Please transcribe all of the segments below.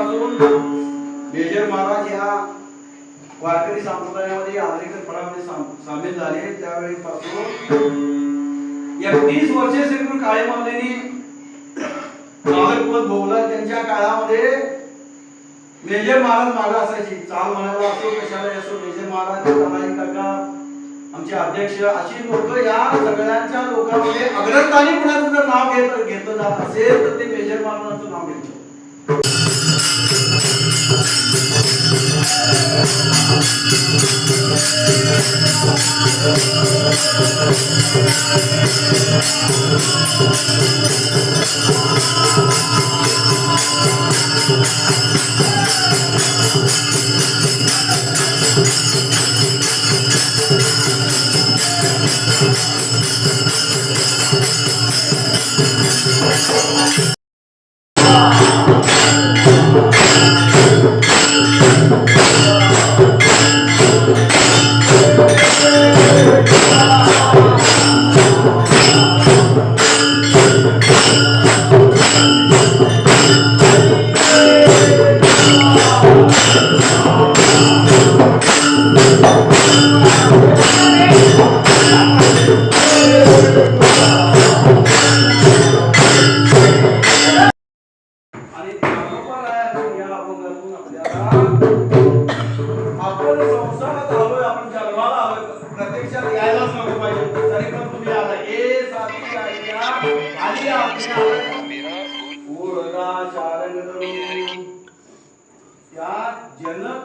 जेव्हापासून मेजर महाराज या वारकरी संप्रदायामध्ये आंध्रेकर फळामध्ये सामील झाले त्यावेळीपासून 31 वर्षे श्री काळे माऊलींनी चालकपद भोगलं. त्यांच्या काळामध्ये मेजर महाराज मागा असायची. चाल म्हणायला असो कशाला असो मेजर महाराज तानाजी काका आमचे अध्यक्ष अशी लोक या सगळ्यांच्या लोकांमध्ये अग्रस्थानी कुणाचं जर नाव घेतलं जात असेल तर ते मेजर महाराजांचं नाव घेतलं.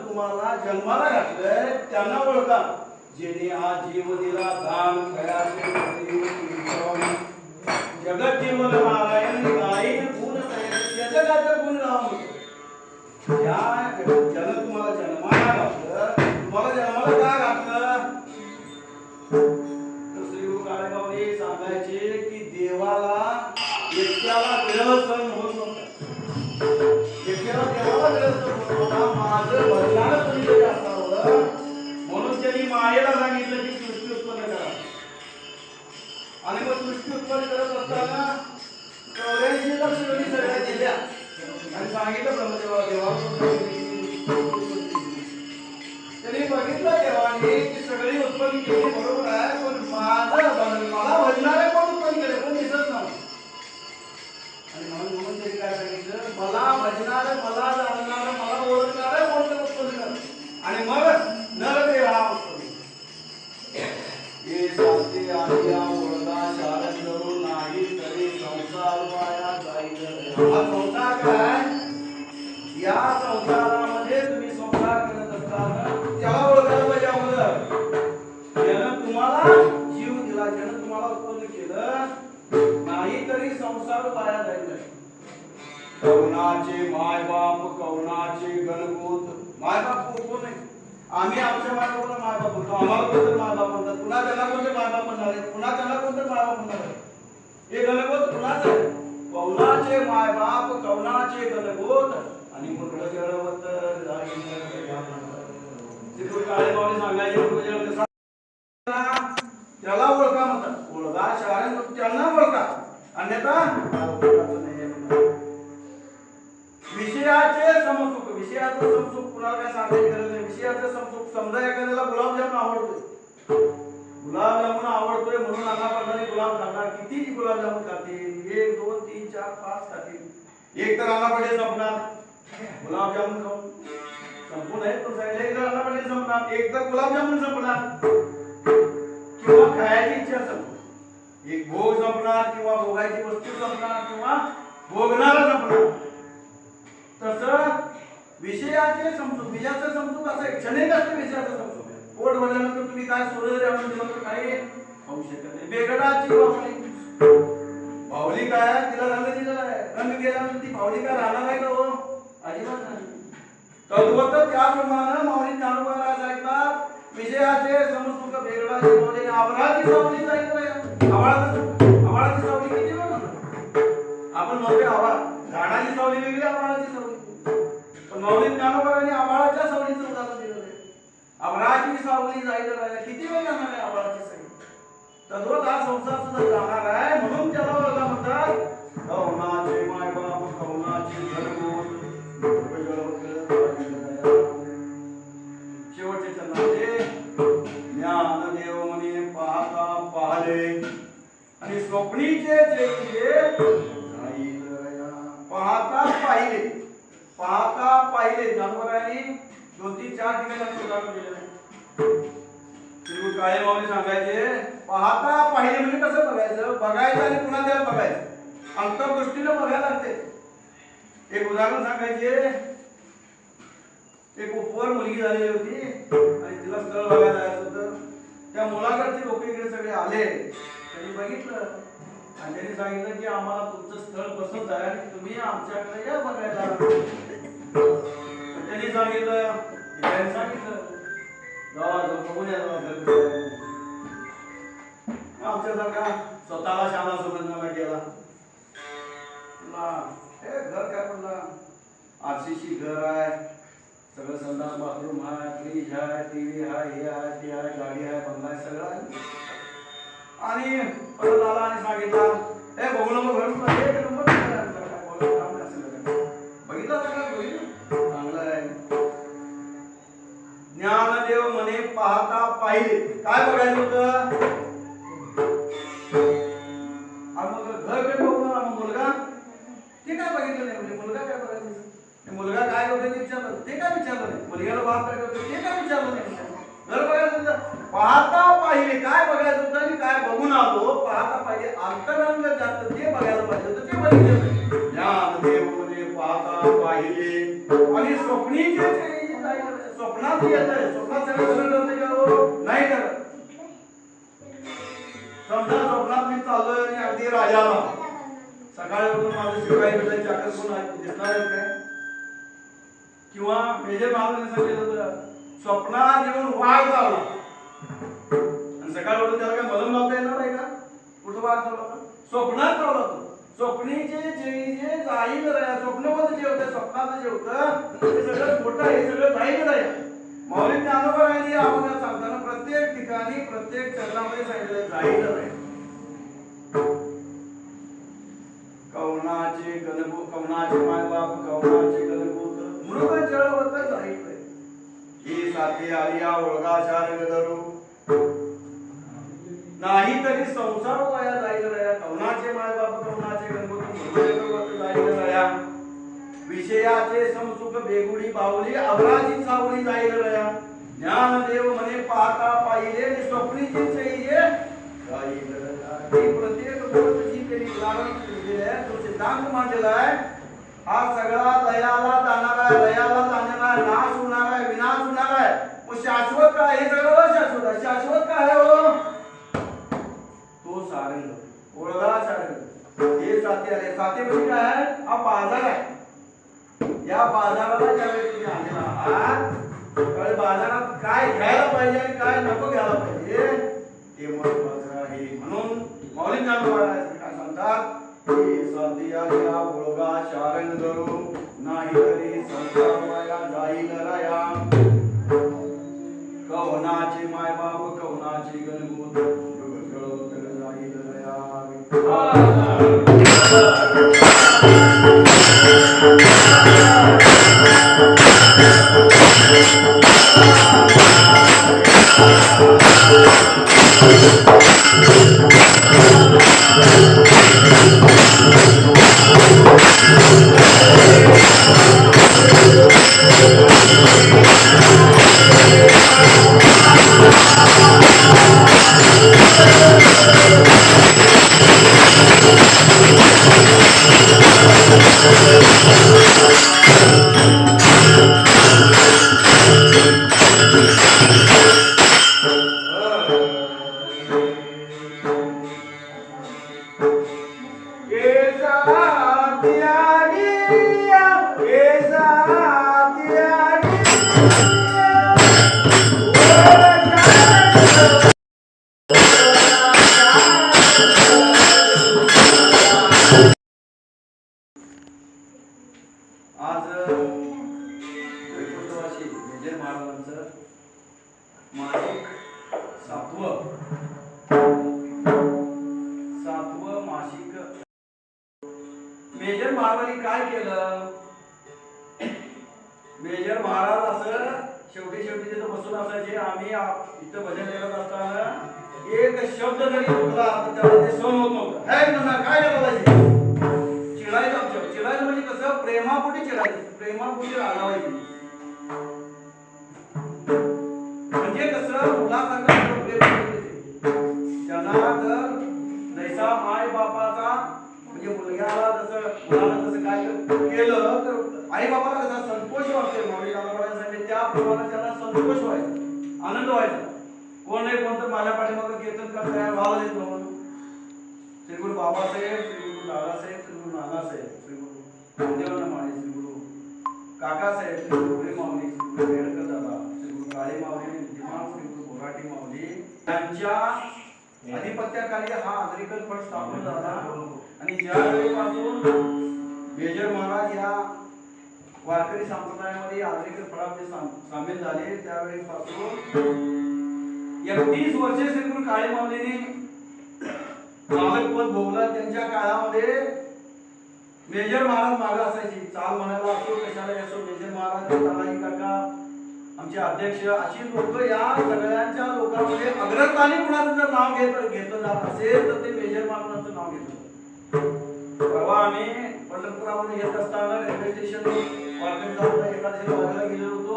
तुम्हाला जन्माला घातलंय त्यांना ओळखा जेणे आज जीव दिला दान जगत जीवन नारायण गायन गुण त्याचं काय तर गुण राहू या जन तुम्हाला जन्माला घातलं तुम्हाला जन्माला का घातलं तर श्री गुरु काळे माऊली सांगायचे की देवाला एकट्याला विरहसन म्हणून एकट्याला देवाला विरहसन म्हणून माझं भजनानं तुम्ही जरी असावं म्हणून त्यांनी मायेला सांगितलं की सृष्टी उत्पन्न करा. आणि मग सृष्टी उत्पन्न करत असताना 84 लक्ष कोणी सगळ्या दिल्या आणि सांगितलं ब्रह्मदेवा देवाला त्यांनी बघितलं देवाने की सगळी उत्पन्न केली बरोबर आहे पण मला भजणारे कोण उत्पन्न केले पण दिसत नव्हतं. आणि म्हणून त्यांनी काय सांगितलं मला भजणारे मला जाणणारे मला ओळखणारे कोणते उत्पन्न कर आणि मग नरदेव हा उत्पन्न हे साथे आज्ञा ओळखा शारण करून नाही तरी संसार वाया जाईल. हा संसार काय या संसारामध्ये तुम्ही संसार करत असताना त्याला ओळखायला पाहिजे अगोदर ज्यानं तुम्हाला जीव दिला ज्यानं तुम्हाला उत्पन्न केलं नाही तरी संसार वाया जाईल. कवनाचे मायबाप कवनाचे गणगोत मायबाप कोण आहे आम्ही आमच्या मायबापाला मायबाप म्हणतो आम्हाला कोणतं मायबाप म्हणतात पुन्हा त्यांना कोणते मायबाप म्हणणार आहे पुन्हा त्यांना कोणतं मायबाप म्हणणार आहे हे गणगोत कुणाच आहे कवनाचे मायबाप कवनाचे गणगोत आणि मुरड जळवत काळे माऊली सांगायचे त्याला ओळखा म्हणतात ओळखा शाळेत त्यांना ओळखा अन्यथा विषयाचे समसुख विषयाचं समसुख कुणाला काय सांगायची गरज नाही. विषयाचं समसुख समजा एखाद्याला गुलाबजामुन आवडतोय गुलाबजामुन आवडतोय म्हणून नाना प्रकारे गुलाब खाणार किती गुलाबजामुन खातील 1 2 3 4 5 खातील एक तर नाना पडेल संपणार गुलाबजामुन खाऊन संपून आहे तो सांगितलं एक तर नाना पडेल संपणार एक तर गुलाबजामुन संपणार किंवा खायची इच्छा संपणार एक भोग संपणार किंवा भोगायची वस्तू संपणार किंवा भोगणारा संपणार. तसं विषयाचे समजूक विषयाचं समजूक असं क्षणिक असते विषयाचं समजूक पोट भरल्यानंतर तुम्ही काय सोडलं आणून दिलं तर काही खाऊ शकत नाही. बेगडाची बाहुली काय तिला रंग दिलेला आहे रंग गेल्यानंतर ती बाहुली काय राहणार आहे का हो अजिबात नाही. तद्वत त्याप्रमाणे माऊली ज्ञानोबा सांगतात विषयाचे समजूक बेगडाची बाहुली आवळाची सावली जाईल आवळाची सावली किती वेळ आपण म्हणतो आवळा झाडाची सावली वेगळी आवळाची सावली पण माऊली ज्ञानोबाने आभाळाच्या सावलीचं उदाहरण दिलं आहे. आभाळाची सावली जाईल किती वेळ जाणार आहे आभाळाची सावली तद्वत हा संसार सुद्धा जाणार आहे म्हणून त्याला वर्गा म्हणतात कवनाचे मायबाप कवनाचे घरगोत स्वप्नीचे जे जाईल रया. पाहता पाहिले जानवरांनी 2-3-4 ठिकाणी उदाहरण दिलेलं आहे. श्री काळे माऊली सांगायचे पाहता पाहिले म्हणजे कसं बघायचं आणि पुन्हा त्याला बघायचं अंतर्दृष्टीने बघायला लागते. एक उदाहरण सांगायचे एक उपवर मुलगी झालेली होती आणि तिला स्थळ बघायला जायचं होतं. त्या मुलाकडचे लोक इकडे सगळे आले. त्यांनी बघितलं आणि त्यांनी सांगितलं की आम्हाला तुमचं स्थळ पसंत आहे आणि तुम्ही आमच्याकडे या बघायला. त्यांनी सांगितलं बघून या आमच्यासारखा स्वतःला शाळा समजण्याला गेला. हे घर काय पडलं आरसीसी घर आहे सगळं संडास बाथरूम आहे फ्रीज आहे टीव्ही आहे हे आहे ते आहे गाडी आहे बंगला आहे सगळं आहे. आणि परत आला आणि सांगितलं हे बघू नको घर बघितलं चांगलं आहे. ज्ञानदेव म्हणे पाहता पाहिले काय बघायचं होतं. घर कधी बघून मुलगा ते काय बघितलं नाही म्हणजे मुलगा काय बघायचं मुलगा काय करतो ते विचारलं ते काय विचारलं नाही. मुलग्याला बाप काय करतो ते काय विचारलं नाही. घर बघायचं होतं पाहता पाहिले काय बघायचं होतं आणि काय बघून आलो. पाहता पाहिले अंतरंग जात ते बघायला पाहिजे होतं ते बघितलं नाही. ज्ञानदेव म्हणे पाहता पाहिले आणि स्वप्नीचे स्वप्नात येत आहे. स्वप्नात सगळं का नाही करत. समजा स्वप्नात मी चाललोय आणि अगदी राजाला सकाळी उठून माझं शिवाय भेटायची चाकर कोण दिसणार आहे काय किंवा मेजर महाराजांनी सांगितलं होतं स्वप्नात येऊन वाघ चावला आणि सकाळी उठून त्याला काय मलम लावता येणार आहे का. कुठं वाघ चावला स्वप्नात चावला तो. स्वप्नीचे जे जाईल स्वप्नमध्ये जे होतं स्वप्नाचं जे होतं ते सगळं मोठं हे सगळं जाईल आहे. माऊली ज्ञानोबांनी आम्हाला सांगताना प्रत्येक ठिकाणी प्रत्येक चरणामध्ये सांगितलं जाईल आहे. कवनाचे माय बाप कवनाचे गणभूत मृग जळवत जाईल ही साथी आलिया ओळगा शारंग धरू नाही तरी संसार वाया जाईल रया. कवनाचे माय बाप कवनाचे गणभूत मृग जळवत जाईल रया. विषयाचे समसुख बेगुडी बावली अवराजी सावली जाईल रया. ज्ञानदेव म्हणे पाहता पाहिले स्वप्नीची चैये जाईल रया. ही प्रत्येक गोष्ट जी त्यांनी उदाहरण दिलेली आहे तो सिद्धांत मांडलेला आहे. हा सगळा लयाला जाणारा आहे लयाला जाणारा आहे नाश होणार आहे विनाश होणार आहे. मग शाश्वत काय हे सगळं अशाश्वत आहे. शाश्वत काय हो तो सारंग ओळगा सारंग हे साथी आले. साथी म्हणजे काय हा बाजार आहे. या बाजाराला ज्यावेळी तुम्ही आलेला आहात त्यावेळी बाजारात काय घ्यायला पाहिजे आणि काय नको घ्यायला पाहिजे हे महत्वाचं आहे. म्हणून माऊली ज्ञानोबा काय सांगतात की साथी आलिया ओळगा शारंग धरू नाही तरी संसार वाया जाईल रया. कवनाचे माय बाप कवनाचे गणभूत जळवत जाईल रया. आज वैकुंठवासी मेजर महाराजांचं मासिक सातवं मासिक. मेजर महाराजांनी काय केलं. मेजर महाराज असं शेवटी तिथं बसून असायचे. आम्ही इथं भजन करत असताना एक शब्द जरी चुकला तर त्याला ते सहन होत नव्हतं. हे तुम्हाला काय करायचे? चिडायचं आमच्यावर. चिडायचं म्हणजे कसं? प्रेमापोटी चिडायचं, प्रेमापोटी रागावायचं. म्हणजे कसं? मुलासारखं प्रेम त्यांना जर जैसा माय बापाचा म्हणजे मुलग्याला जसं मुलाला जसं काय केलं तर आई बाबाला कसा संतोष वाटते मावळी लालाबाईंसाठी, त्याप्रमाणे त्याला संतोष व्हायचा, आनंद व्हायचा. कोण नाही कोण तर माझ्या पाठीमागं कीर्तन करताय व्हावं देत म्हणून. श्री गुरु बाबासाहेब, श्री गुरु दादासाहेब, श्री गुरु नानासाहेब, श्री गुरु रामदेवांना माळे, श्री गुरु काकासाहेब, श्री गुरु पुरी माऊली, श्री गुरु बेडकर दादा, श्री गुरु काळे माऊली, दिमाग, श्री गुरु बोराटी माऊली यांच्या अधिपत्याखाली हा आदरेकर फड स्थापन झाला. आणि ज्या वेळेपासून मेजर महाराज या वारकरी संप्रदायामध्ये आदरेकर फडामध्ये सामील झाले त्यावेळेपासून 31 वर्षे श्री गुरु काळे माऊलींनी मालकपद भोगलं. त्यांच्या काळामध्ये मेजर महाराज मागे असायची. चाल म्हणायला असो कशाला असो मेजर महाराज, तानाजी काका, आमचे अध्यक्ष अशी लोक या सगळ्यांच्या लोकांमध्ये अग्रस्थानी कुणाचं जर नाव घेतलं जात असेल तर ते मेजर महाराजांचं नाव घेतलं. परवा आम्ही पंढरपुरामध्ये येत असताना रेल्वे स्टेशन वारकरी जाऊन एकादशीला वागायला गेलेलो होतो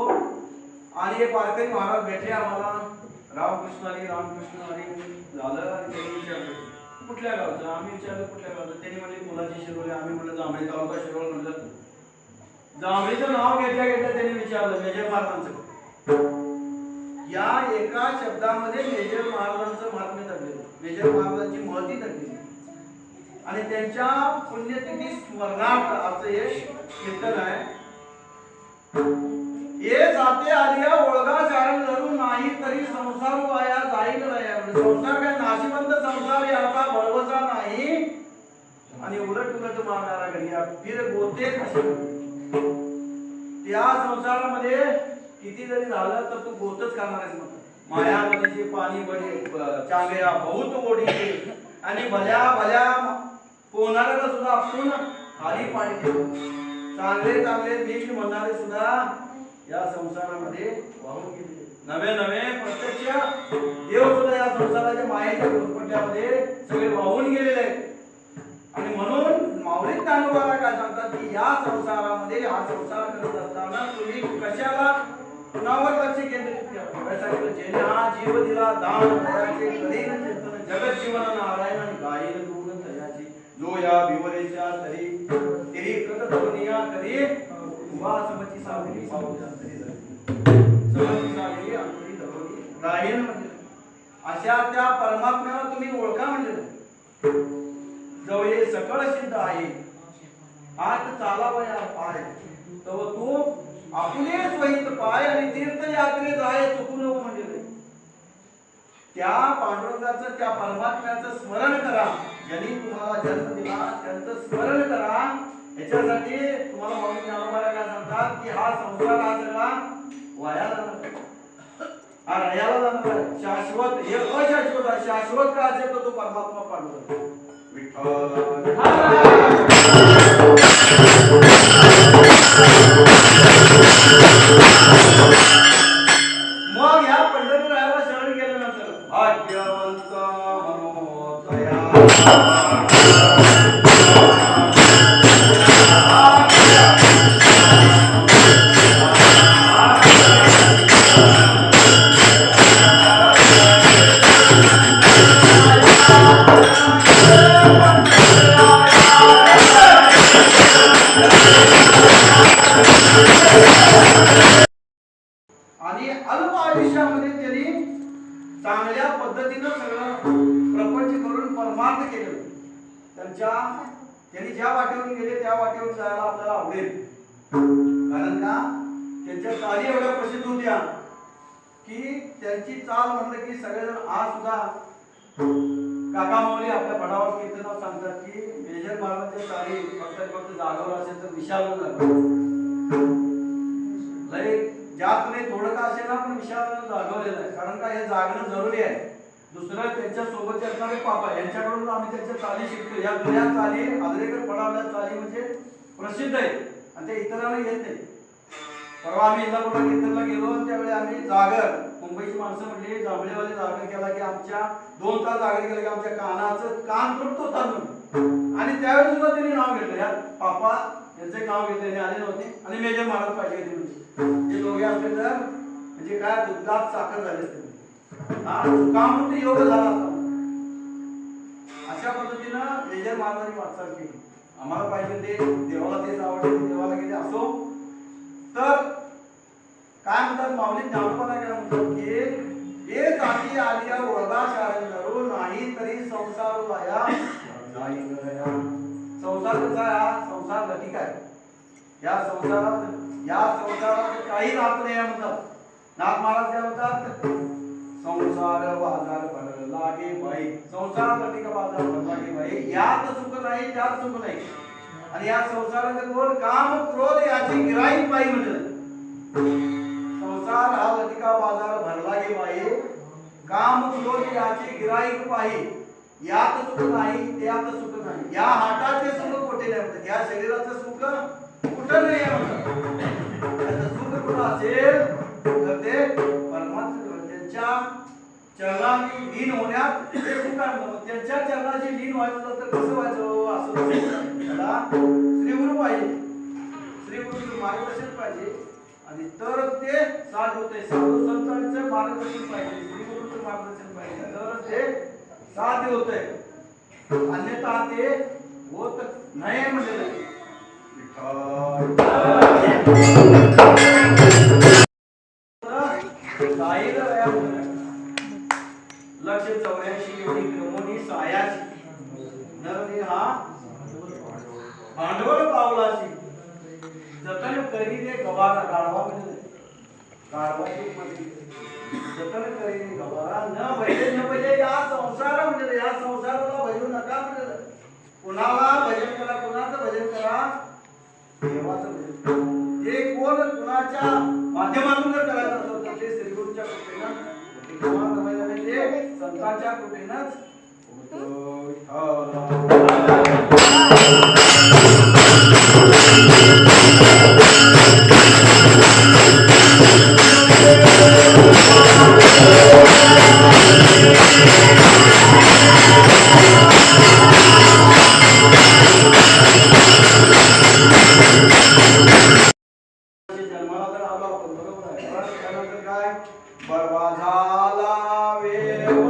आणि एक वारकरी महाराज भेटले आम्हाला. रामकृष्ण हरी झालं आणि त्यांनी विचारलं कुठल्या गावचं? आम्ही विचारलं कुठल्या गावचं? त्यांनी म्हणले मुलाची शिरोली. आम्ही म्हणलं जांभळी तालुका शिरोळ. म्हणलं जांभळीचं नाव घेतल्या घेतल्या त्यांनी विचारलं मेजर महाराजांचं. या एका शब्दामध्ये मेजर महाराजांचं महात्म्य दडलेलं, मेजर महाराजांची महती दडलेली आणि त्यांच्या पुण्यतिथी स्मरणार्थ असं हे कीर्तन आहे. ये जाते आलिया ओळगा चारण धरू नाही तरी संसार वाया जाईल राया. संसार काय नाशिवंत संसार याचा भरवसा नाही आणि उलट उलट मारणारा घडिया फिर गोते कसे. त्या संसारामध्ये किती जरी झालं तर तू गोतच करणार आहेस. माया नदीचे पाणी बडे चांगल्या बहुत ओढी आणि भल्या भल्या पोहणाऱ्याला सुद्धा आपण खाली पाणी देतो. चांगले चांगले मीठ म्हणणारे सुद्धा या संसारामध्ये वाहून गेले. नवे नवे प्रत्यक्ष देव सुद्धा या संसाराच्या मायेच्या गुणपट्ट्यामध्ये सगळे वाहून गेलेले आहेत. आणि म्हणून माऊली ज्ञानोबाला काय सांगतात की या संसारामध्ये हा संसार करत असताना तुम्ही कशाला कुणावर लक्ष केंद्रित करा. जेणे हा जीव दिला दान दयाचे करीन चेतन जगत जीवन नारायण आणि गायन गुण दयाची जो या विवरेच्या तरी तिरी कृत धवनिया करी उभा समची सावली पाऊजा तरी समची सावली अंतरी धवनी गायन म्हणजे अशा त्या परमात्म्याला तुम्ही ओळखा म्हणजे जो हे सकळ सिद्ध आहे आज चालावया पाय तो तू आपले स्वहित पाय आणि तीर्थयात्रे जाय चुकू नको म्हणजे त्या पांडुरंगाचं त्या परमात्म्याचं स्मरण करा. ज्यांनी तुम्हाला जन्म दिला त्यांचं स्मरण करा. याच्यासाठी तुम्हाला माऊली ज्ञानोबाला काय सांगतात की हा संसार हा सगळा वाया जाणार, हा रयाला जाणार. शाश्वत हे अशाश्वत आहे. शाश्वत काय असेल तर तो परमात्मा पांडुरंग विठ्ठल. मग या पंढरपुराला शरण गेल्यानंतर भाग्यवंत मनोदया आणि अल्प आयुष्यामध्ये त्यांनी चांगल्या पद्धतीनं सगळं प्रपंच करून परमार्थ केलं. त्यांनी ज्या वाटेवरून गेले त्या वाटेवर जायला आपल्याला आवडेल. कारण का त्यांच्या चाली एवढ्या प्रसिद्ध होत्या की त्यांची चाल म्हणलं की सगळेजण आज सुद्धा काका माऊली आपल्या पडावर कीर्तनात सांगतात की मेजर महाराजांच्या चाली फक्त जागवर असेल तर विशाल लय जास्त नाही थोडं का असेल ना पण विशाल जागवलेलं आहे. कारण का हे जागणं जरुरी आहे. दुसरं त्यांच्या सोबत असणारे पापा यांच्याकडून आम्ही त्यांच्या चाली शिकतो. या जुन्या चाली आदरेकर पडावल्या चाली म्हणजे प्रसिद्ध आहे आणि ते इतरांना येत नाही. परवा आम्ही इंदापूरला कीर्तनला गेलो आणि त्यावेळी आम्ही जागर मुंबईची माणसं म्हणली जांभळेवाले जागर केला की आमच्या 2 तास जागर केला की आमच्या कानाचं कान तृप्त होतात म्हणून. आणि त्यावेळी सुद्धा त्यांनी नाव घेतलं या पापा यांचे नाव घेतले आले नव्हते आणि मेजर महाराज पाहिजे होते म्हणजे हे दोघे असले तर म्हणजे काय दुधात साखर झाले असते हा सुखामृती योग झाला असता. अशा पद्धतीनं मेजर महाराजांनी वाटचाल केली. आम्हाला पाहिजे ते देवाला तेच आवडते देवाला गेले असो तर काय म्हणतात माऊली ज्ञानोबाला काय म्हणतात की एक जाती आलिया वरदा शारंगरू नाही तरी संसार लाया नाही गया. संसार कसा आहे संसार लटिक आहे. या संसारात काही राहत नाही म्हणतात. नाथ महाराज काय म्हणतात संसार बाजार भर लागे बाई. संसार लटिक बाजार भर लागे बाई. यात सुख नाही त्यात सुख नाही. आणि या संसाराचे कोण काम क्रोध याची गिराईक बाई म्हणजे संसार हा लटिका बाजार भरला गे बाई. काम क्रोध याची गिराईक बाई. यात सुख नाही त्यात सुख नाही. या हाताचे सुख कुठे नाही म्हणतात. या शरीराचं सुख कुठं नाही म्हणतात. त्याचं सुख कुठं असेल तर ते परमात्मा त्यांच्या चरणाने लीन होण्यात ते सुख आहे. त्यांच्या चरणाशी लीन व्हायचं तर कसं व्हायचं असं त्याला श्रीगुरु पाहिजे. श्रीगुरूचं मार्गदर्शन पाहिजे आणि तर ते साध होते. साधू संतांचं मार्गदर्शन पाहिजे श्रीगुरूचं मार्गदर्शन पाहिजे तर ते साध्य होते. अन्यथा ते होत नाही म्हणजे लक्ष 84 एवढी क्रमोनी सायाची नरदे हा भांडवल पावलाशी जतन करी ते गवारा. गाढवा म्हणजे गाढवाची जतन करी ते गवारा न भजे या संसार म्हणजे या संसाराला भजू नका म्हणजे कुणाला भजन करा. कुणाचं भजन करा देवाचं भजन. ते कोण कुणाच्या माध्यमातून जर करायचं असेल तर ते श्रीगुरूच्या कृपेनं ते संतांच्या कृपेनंच जन्माला तर आला आपण बरोबर आहे. त्यानंतर काय बरवा झाला वेवसावा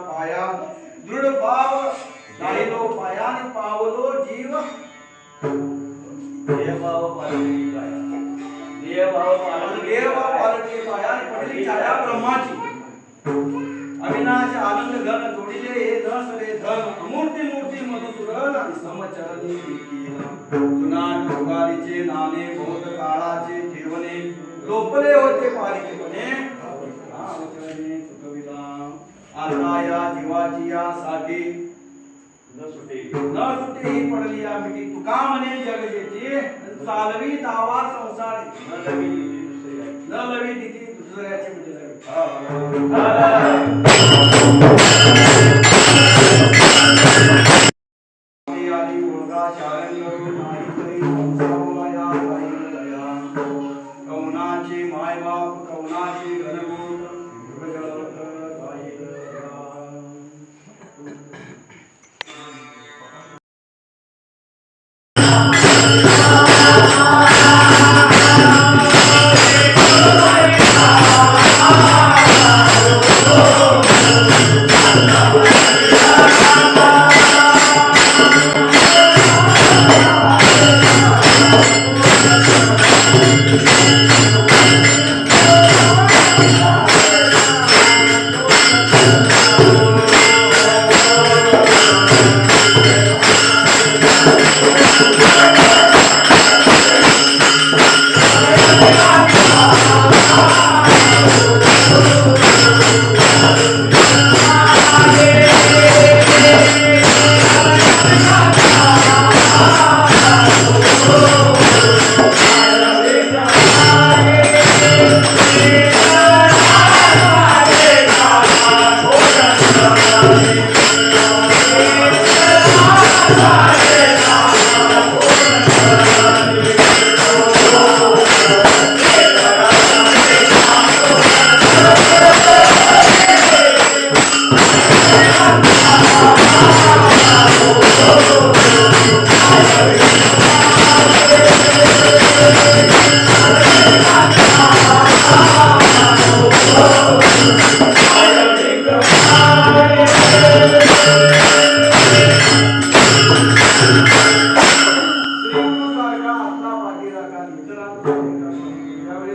पाया दृढ भाव राहिलो पायाने पावलो जीव देवभाव पालटी पाया. देवभाव पालटी पायाने पडली छाया ब्रह्माची. अविनाश आनंद घन जोडिले हे दस रे धन अमूर्ती मूर्ती मधुसूदन आणि समचरणी जुना जोगारीचे नाणे भोग काळाचे ठेवणे लोपले होते पारिकेपणे आता या जीवाची या साठी न सुटे ही पडली या मिठी. तुका म्हणे जग जेची चालवी दावा संसार न लवी तिथे दुसऱ्याची म्हणजे आली मुलगा शारण नाही तरी संसाराला या कौनाची मायबाप कौनाची घनभूत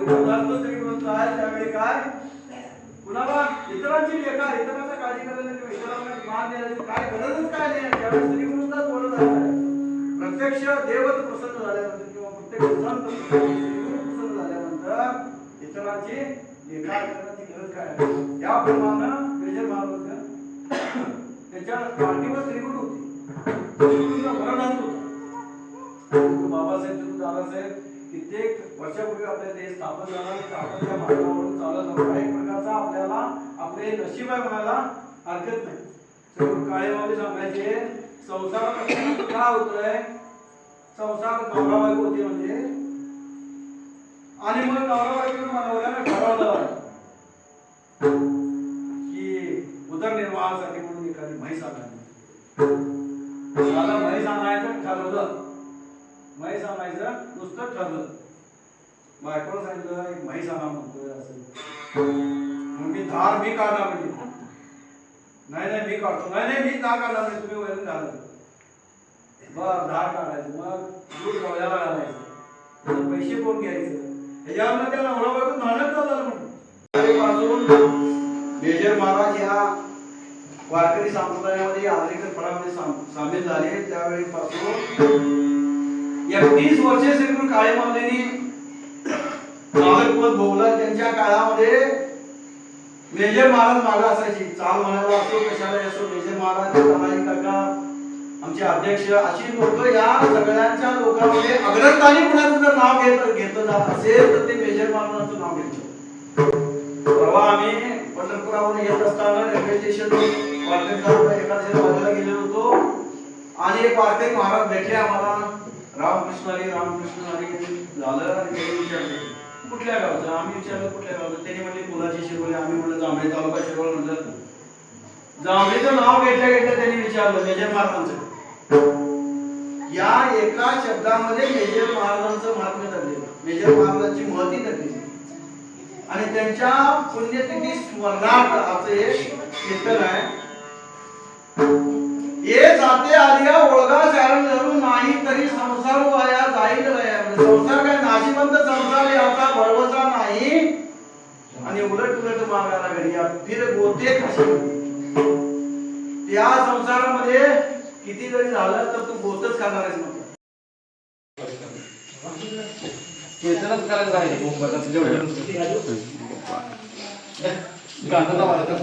वृद्धास्त स्त्री म्हणून आहे त्यावेळी काय कुणाला इतरांची लेखा इतरांचा काळजी करायला किंवा इतरांना मान देण्याची काय गरजच काय नाही त्यावेळी स्त्री विरुद्धच बोलत आहे प्रत्यक्ष देवच प्रसन्न झाल्यानंतर किंवा प्रत्यक्ष संत प्रसन्न झाल्यानंतर इतरांची लेखा करण्याची गरज काय आहे याप्रमाणे मेजर महाराज त्याच्या पाठीवर श्रीगुरु होती वरण होता बाबासाहेब दादासाहेब कित्येक वर्षापूर्वी आपल्या देश स्थापन झाला आपण त्या मार्गावरून चालत आहोत एक प्रकारचा आपल्याला आपले नशीब आहे म्हणायला हरकत नाही काळेबाबी सांगायचे संसार का होतोय संसार नवरा बायको होते म्हणजे आणि मग नवरा बायको नवऱ्याने ठरवलं की उदरनिर्वाहासाठी म्हणून एखादी म्हैस आणायची मला म्हैस आणायचं ठरवलं म्हैस आणायचं नुसतं ठरलं बायकोला सांगितलं एक म्हैस आणा म्हणतोय असं मग मी धार मी काढणार म्हणजे नाही मी काढतो नाही मी धार काढणार नाही तुम्ही वैरण घाला बर धार काढायचं मग दूध गवळ्याला घालायचं पैसे कोण घ्यायचं ह्याच्यावर त्या नवरा बायको भांडण झालं म्हणून मेजर महाराज ह्या वारकरी संप्रदायामध्ये आदरेकर फळामध्ये सामील झाले त्यावेळीपासून 31 वर्षे श्रीगुरु काळे माऊलींनी नागरपद भोवलं त्यांच्या काळामध्ये मेजर महाराज मागे असायची चाल म्हणायला असो कशाला असो मेजर महाराज तानाजी काका आमचे अध्यक्ष अशी लोक या सगळ्यांच्या लोकांमध्ये अग्रस्थानी कुणाचं जर नाव घेतलं जात असेल तर ते मेजर महाराजांचं नाव घेतलं परवा आम्ही पंढरपुरावरून येत असताना रेल्वे स्टेशनवर वारकरी एकादशी वाजायला गेलेलो होतो आणि एक वारकरी महाराज भेटले आम्हाला रामकृष्ण हरी झालं आणि त्यांनी विचारलं कुठल्या गावचं आम्ही विचारलं कुठल्या गावचं त्यांनी म्हणले मुलाची शिरवली आम्ही म्हणलं जांभळी तालुका शिरवळ म्हणलं जांभळीचं नाव घेतल्या त्यांनी विचारलं मेजर महाराजांचं या एका शब्दामध्ये मेजर महाराजांचं महात्म्य दडलेलं मेजर महाराजांची महती दडलेली आणि त्यांच्या पुण्यतिथी स्मरणार्थ असं एक कीर्तन आहे ये जाते आलिया ओळगा चारण धरून नाही तरी संसार वाया जाईल वया संसार काय नाशिवंत संसार याचा भरवसा नाही आणि उलट मागायला घडीया फिर गोते कशी त्या संसारामध्ये किती जरी झालं तर तू गोतच खाणार आहेस म्हणतात कीर्तनच करायचं आहे मुंबईत जेवढं गाणं वाजतं